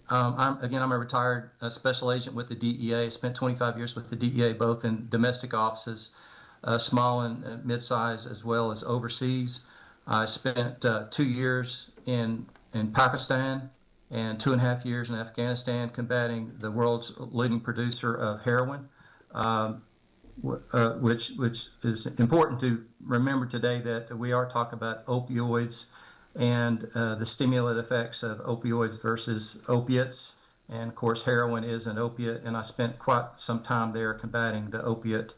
I'm a retired special agent with the DEA. Spent 25 years with the DEA, both in domestic offices, small and mid-size, as well as overseas. I spent 2 years in Pakistan and 2.5 years in Afghanistan combating the world's leading producer of heroin, um, which is important to remember today, that we are talking about opioids and the stimulant effects of opioids versus opiates. And of course, heroin is an opiate, and I spent quite some time there combating the opiate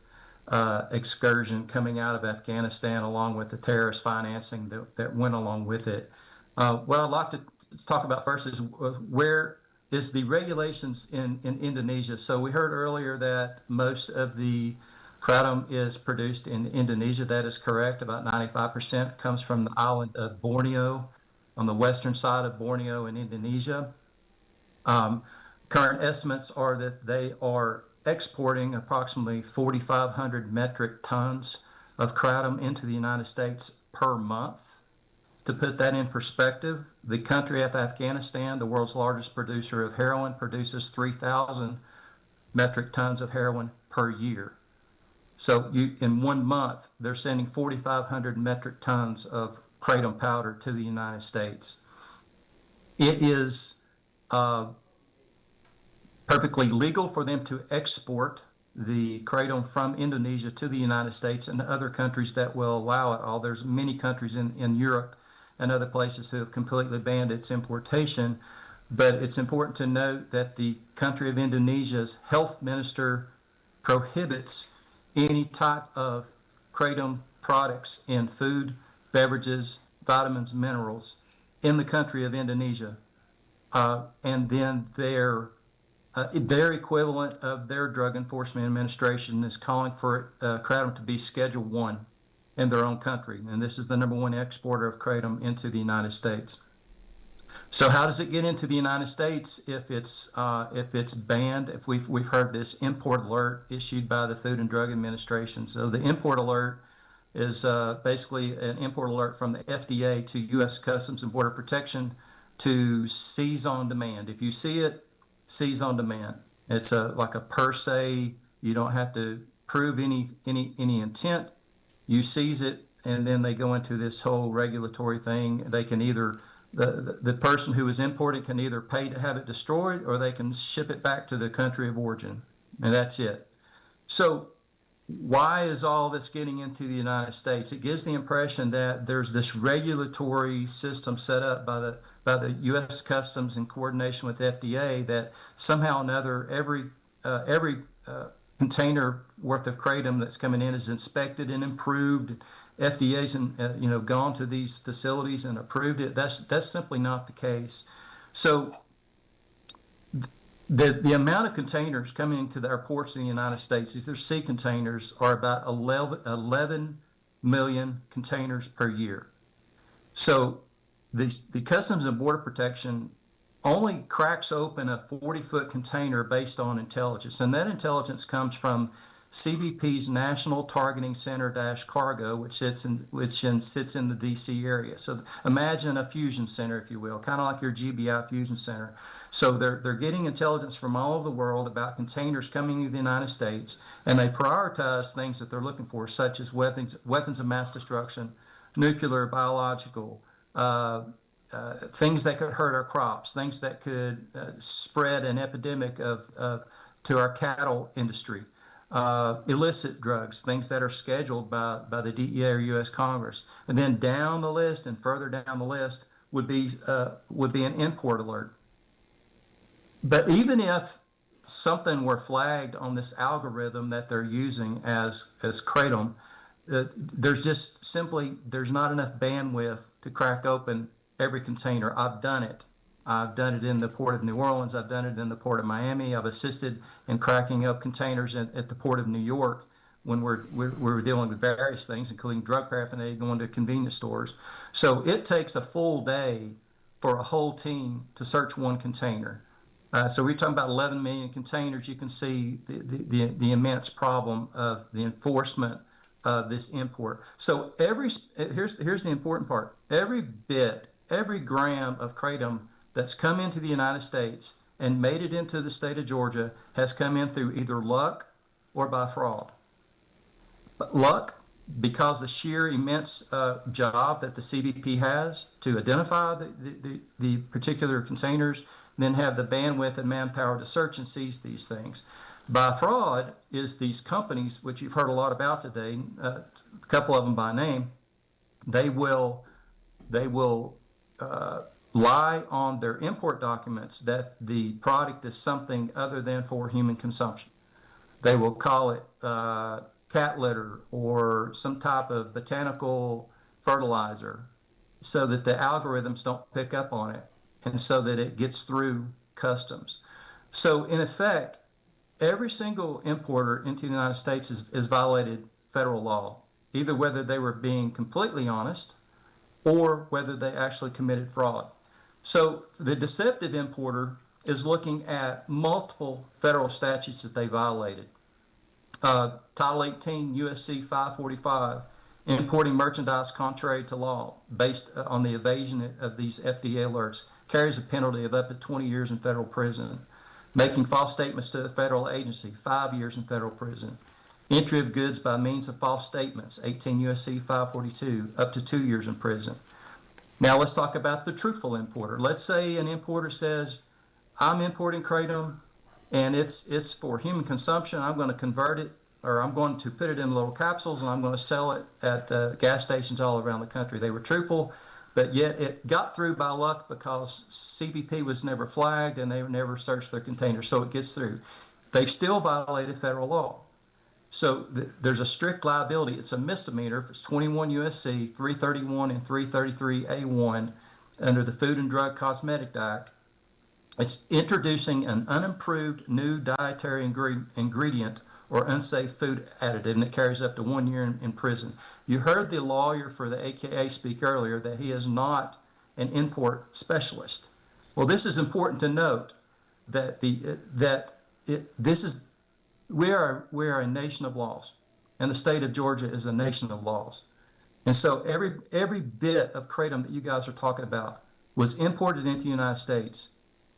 excursion coming out of Afghanistan, along with the terrorist financing that went along with it. What I'd like to talk about first is where is the regulations in Indonesia. So we heard earlier that most of the kratom is produced in Indonesia. That is correct. About 95% comes from the island of Borneo, on the western side of Borneo in Indonesia. Um, Current estimates are that they are exporting approximately 4,500 metric tons of kratom into the United States per month. To put that in perspective, the country of Afghanistan, the world's largest producer of heroin, produces 3,000 metric tons of heroin per year. So in 1 month, they're sending 4,500 metric tons of kratom powder to the United States. It is perfectly legal for them to export the kratom from Indonesia to the United States and other countries that will allow it. There's many countries in Europe and other places who have completely banned its importation. But it's important to note that the country of Indonesia's health minister prohibits any type of kratom products in food, beverages, vitamins, minerals in the country of Indonesia. And then their equivalent of their Drug Enforcement Administration is calling for kratom to be Schedule 1 in their own country. And this is the #1 exporter of kratom into the United States. So how does it get into the United States if it's banned? If we've heard this import alert issued by the Food and Drug Administration. So the import alert is basically an import alert from the FDA to U.S. Customs and Border Protection to seize on demand. If you see it, seize on demand. It's like a per se. You don't have to prove any intent. You seize it, and then they go into this whole regulatory thing. They can either the person who is importing can either pay to have it destroyed, or they can ship it back to the country of origin, and that's it. So why is all this getting into the United States? It gives the impression that there's this regulatory system set up by the U.S. Customs in coordination with the FDA, that somehow or another every container worth of kratom that's coming in is inspected and improved. FDA's gone to these facilities and approved it. That's simply not the case. So the amount of containers coming into the airports in the United States, these are sea containers, are about 11 million containers per year. So the Customs and Border Protection only cracks open a 40-foot container based on intelligence, and that intelligence comes from CBP's National Targeting Center-Cargo, which sits in the DC area. So imagine a fusion center, if you will, kind of like your GBI fusion center. So they're getting intelligence from all over the world about containers coming to the United States, and they prioritize things that they're looking for, such as weapons of mass destruction, nuclear, biological, things that could hurt our crops, things that could spread an epidemic to our cattle industry, illicit drugs, things that are scheduled by the DEA or U.S. Congress. And then down the list and further down the list would be an import alert. But even if something were flagged on this algorithm that they're using as kratom, there's not enough bandwidth to crack open every container. I've done it. I've done it in the port of New Orleans. I've done it in the port of Miami. I've assisted in cracking up containers at the port of New York when we're dealing with various things, including drug paraphernalia going to convenience stores. So it takes a full day for a whole team to search one container. So we're talking about 11 million containers. You can see the immense problem of the enforcement of this import. So here's the important part. Every gram of kratom that's come into the United States and made it into the state of Georgia has come in through either luck or by fraud. But luck, because the sheer immense job that the CBP has to identify the particular containers, then have the bandwidth and manpower to search and seize these things. By fraud is these companies, which you've heard a lot about today, a couple of them by name, they will lie on their import documents that the product is something other than for human consumption. They will call it cat litter or some type of botanical fertilizer so that the algorithms don't pick up on it and so that it gets through customs. So in effect, every single importer into the United States has violated federal law, either whether they were being completely honest or whether they actually committed fraud. So the deceptive importer is looking at multiple federal statutes that they violated. Title 18 USC 545, importing merchandise contrary to law based on the evasion of these FDA alerts, carries a penalty of up to 20 years in federal prison. Making false statements to a federal agency, 5 years in federal prison. Entry of goods by means of false statements, 18 USC 542, up to 2 years in prison. Now let's talk about the truthful importer. Let's say an importer says, I'm importing kratom and it's for human consumption. I'm going to convert it, or I'm going to put it in little capsules and I'm going to sell it at gas stations all around the country. They were truthful, but yet it got through by luck because CBP was never flagged and they never searched their containers, so it gets through. They've still violated federal law. So there's a strict liability. It's a misdemeanor if it's 21 USC 331 and 333A1 under the Food and Drug Cosmetic Act. It's introducing an unimproved new dietary ingredient or unsafe food additive, and it carries up to 1 year in prison. You heard the lawyer for the AKA speak earlier that he is not an import specialist. Well, this is important to note that we are a nation of laws, and the state of Georgia is a nation of laws. And so every bit of kratom that you guys are talking about was imported into the United States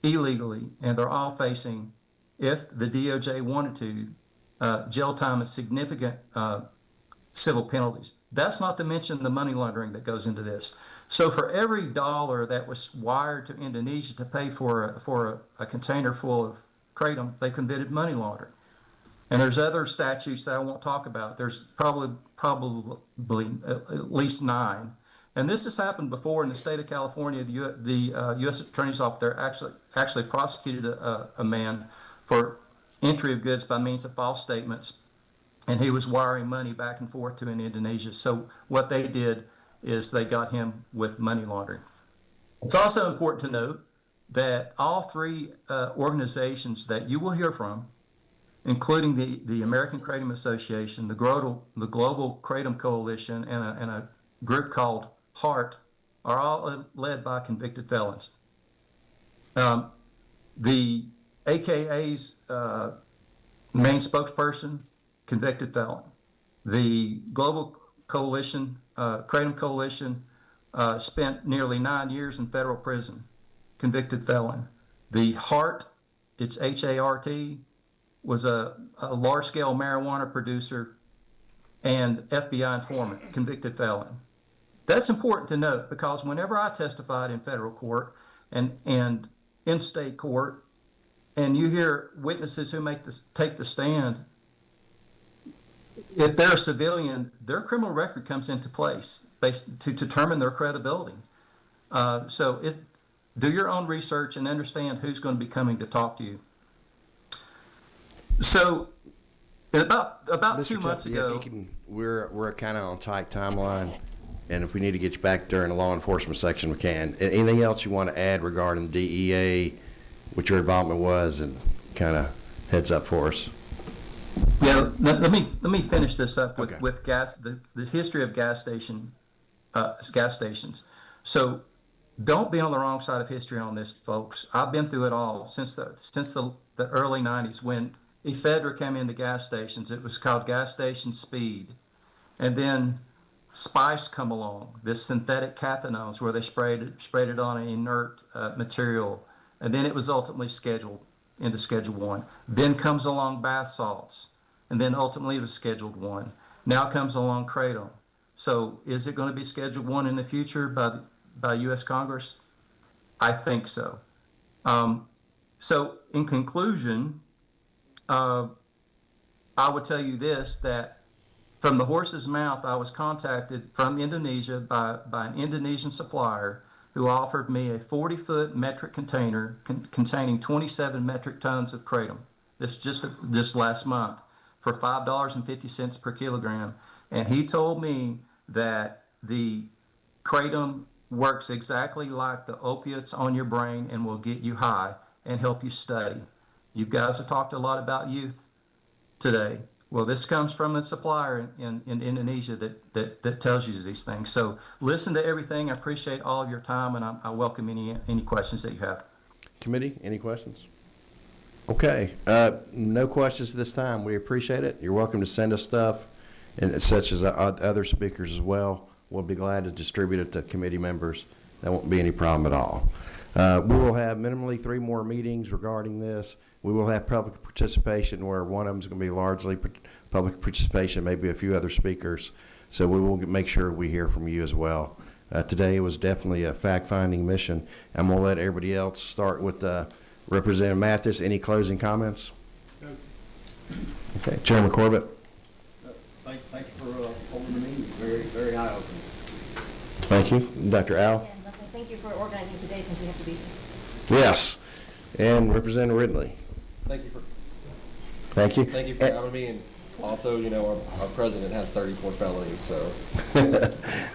illegally, and they're all facing, if the DOJ wanted to, jail time and significant civil penalties. That's not to mention the money laundering that goes into this. So for every dollar that was wired to Indonesia to pay for a container full of kratom, they committed money laundering. And there's other statutes that I won't talk about. There's probably at least 9. And this has happened before in the state of California. The U.S. Attorney's Office there actually prosecuted a man for entry of goods by means of false statements, and he was wiring money back and forth to Indonesia. So what they did is they got him with money laundering. It's also important to note that all 3 organizations that you will hear from, including the American Kratom Association, the Global Kratom Coalition, and a group called HEART, are all led by convicted felons. The AKA's main spokesperson, convicted felon. The Global Coalition, Kratom Coalition, spent nearly 9 years in federal prison, convicted felon. The HEART, it's HART, was a large-scale marijuana producer and FBI informant, convicted felon. That's important to note because whenever I testified in federal court and in state court, and you hear witnesses who take the stand, if they're a civilian, their criminal record comes into place to determine their credibility. So do your own research and understand who's going to be coming to talk to you. So about Mr. 2 months ago, we're kind of on a tight timeline, and if we need to get you back during the law enforcement section, we can. Anything else you want to add regarding DEA, what your involvement was, and kind of heads up for us? Yeah, let me finish this up Okay. with gas, the history of gas stations. So don't be on the wrong side of history on this, folks. I've been through it all since the early 90s when ephedra came into gas stations. It was called gas station speed. And then Spice come along, this synthetic cathinones where they sprayed it on an inert material, and then it was ultimately scheduled into Schedule 1. Then comes along bath salts, and then ultimately it was Scheduled 1. Now comes along kratom. So is it going to be Scheduled 1 in the future by U.S. Congress? I think so. So in conclusion, I would tell you this, that from the horse's mouth, I was contacted from Indonesia by an Indonesian supplier who offered me a 40-foot metric container containing 27 metric tons of kratom. This last month for $5.50 per kilogram. And he told me that the kratom works exactly like the opiates on your brain and will get you high and help you study. You guys have talked a lot about youth today. Well, this comes from a supplier in Indonesia that tells you these things. So listen to everything. I appreciate all of your time, and I welcome any questions that you have. Committee, any questions? Okay, no questions this time. We appreciate it. You're welcome to send us stuff, and such as other speakers as well. We'll be glad to distribute it to committee members. That won't be any problem at all. We will have minimally 3 more meetings regarding this. We will have public participation where one of them is going to be largely public participation, maybe a few other speakers. So we will make sure we hear from you as well. Today was definitely a fact-finding mission. I'm going to let everybody else start with Representative Mathis. Any closing comments? No. Okay, Chairman Corbett. Thank you for holding the meeting. Very, very eye-opening. Thank you. Dr. Al? And thank you for organizing today since we have to be here. Yes. And Representative Ridley. Thank you for Thank you. having me, and also, our president has 34 felonies, so.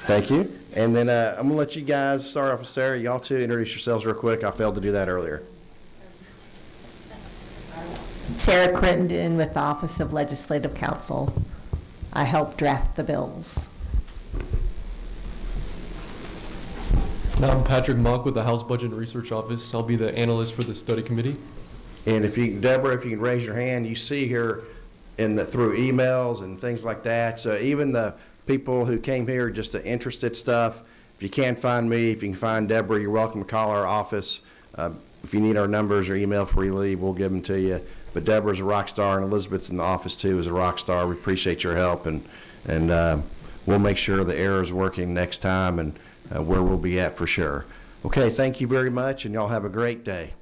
Thank you. And then I'm going to let you guys start off with Sarah. Y'all two introduce yourselves real quick. I failed to do that earlier. Sarah Crittenden with the Office of Legislative Counsel. I helped draft the bills. And I'm Patrick Mock with the House Budget and Research Office. I'll be the analyst for the study committee. And if you, Deborah, if you can raise your hand, you see here through emails and things like that. So even the people who came here just to interested stuff, if you can't find me, if you can find Deborah, you're welcome to call our office. If you need our numbers or email before you leave, we'll give them to you. But Deborah's a rock star, and Elizabeth's in the office too is a rock star. We appreciate your help, and we'll make sure the error is working next time and where we'll be at for sure. Okay, thank you very much, and y'all have a great day.